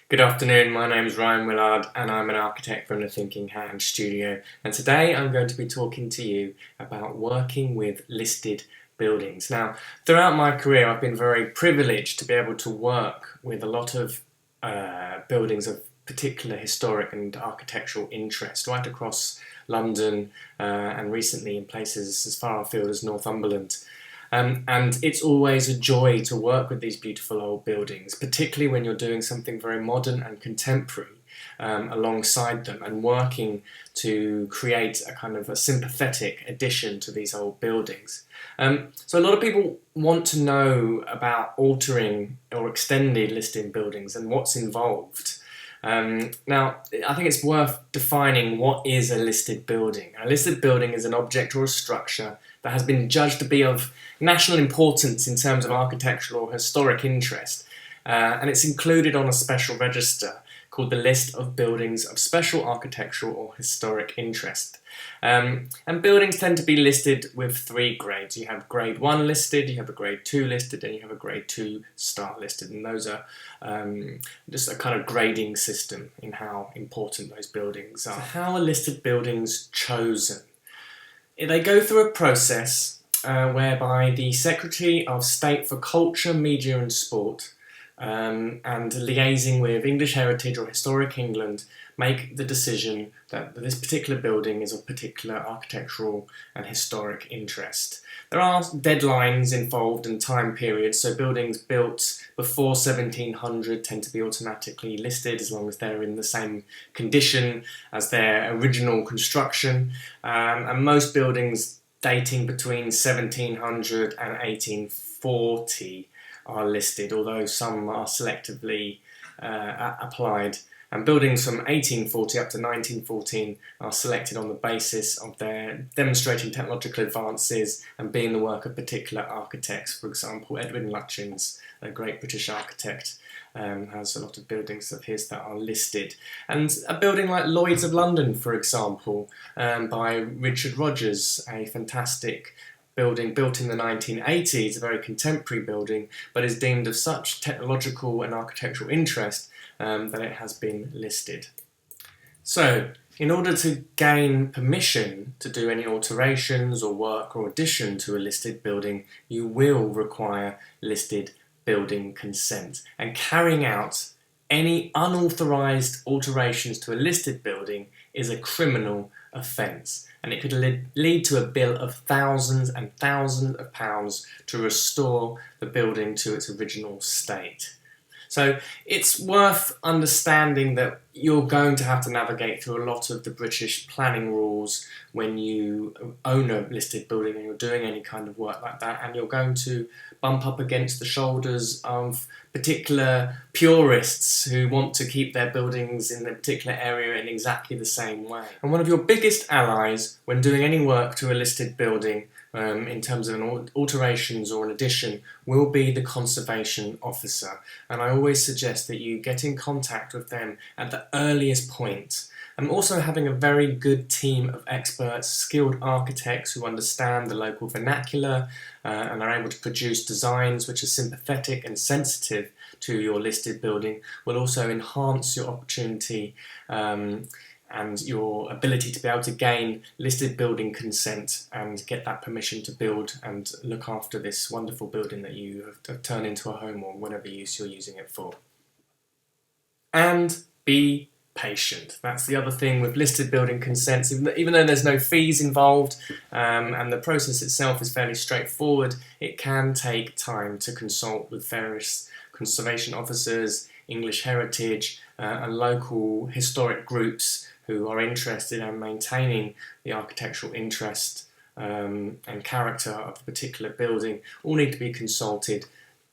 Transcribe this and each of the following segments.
Good afternoon, my name is Ryan Willard and I'm an architect from the Thinking Hand Studio, and today I'm going to be talking to you about working with listed buildings. Now, throughout my career I've been very privileged to be able to work with a lot of buildings of particular historic and architectural interest right across London and recently in places as far afield as Northumberland. And it's always a joy to work with these beautiful old buildings, particularly when you're doing something very modern and contemporary alongside them and working to create a kind of a sympathetic addition to these old buildings. So a lot of people want to know about altering or extended listed buildings and what's involved. Now, I think it's worth defining what is a listed building. A listed building is an object or a structure that has been judged to be of national importance in terms of architectural or historic interest, and it's included on a special register called the List of Buildings of Special Architectural or Historic Interest. And buildings tend to be listed with three grades. You have grade 1 listed, you have a grade 2 listed, and you have a grade 2 star listed. And those are just a kind of grading system in how important those buildings are. So how are listed buildings chosen? They go through a process whereby the Secretary of State for Culture, Media and Sport and liaising with English Heritage or Historic England make the decision that this particular building is of particular architectural and historic interest. There are deadlines involved and time periods, so buildings built before 1700 tend to be automatically listed as long as they're in the same condition as their original construction, and most buildings dating between 1700 and 1840 are listed, although some are selectively applied. And buildings from 1840 up to 1914 are selected on the basis of their demonstrating technological advances and being the work of particular architects. For example, Edwin Lutyens, a great British architect, has a lot of buildings of his that are listed. And a building like Lloyd's of London, for example, by Richard Rogers, a fantastic building built in the 1980s, a very contemporary building, but is deemed of such technological and architectural interest that it has been listed. So, in order to gain permission to do any alterations or work or addition to a listed building, you will require listed building consent. And carrying out any unauthorised alterations to a listed building is a criminal offence, and it could lead to a bill of thousands and thousands of pounds to restore the building to its original state. So it's worth understanding that you're going to have to navigate through a lot of the British planning rules when you own a listed building and you're doing any kind of work like that, and you're going to bump up against the shoulders of particular purists who want to keep their buildings in a particular area in exactly the same way. And one of your biggest allies when doing any work to a listed building in terms of an alterations or an addition will be the conservation officer, and I always suggest that you get in contact with them at the earliest point. And also having a very good team of experts, skilled architects who understand the local vernacular and are able to produce designs which are sympathetic and sensitive to your listed building will also enhance your opportunity and your ability to be able to gain listed building consent and get that permission to build and look after this wonderful building that you have turned into a home or whatever use you're using it for. And be patient. That's the other thing with listed building consents. Even though there's no fees involved and the process itself is fairly straightforward, it can take time to consult with various conservation officers, English Heritage and local historic groups who are interested in maintaining the architectural interest and character of a particular building. All need to be consulted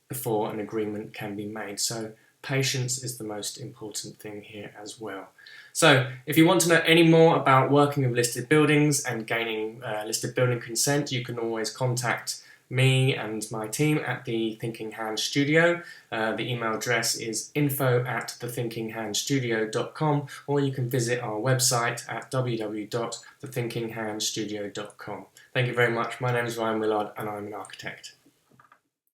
before an agreement can be made. So patience is the most important thing here as well. So if you want to know any more about working with listed buildings and gaining listed building consent, you can always contact me and my team at the Thinking Hand Studio. The email address is info@thethinkinghandstudio.com, or you can visit our website at www.thethinkinghandstudio.com. Thank you very much. My name is Ryan Willard and I'm an architect.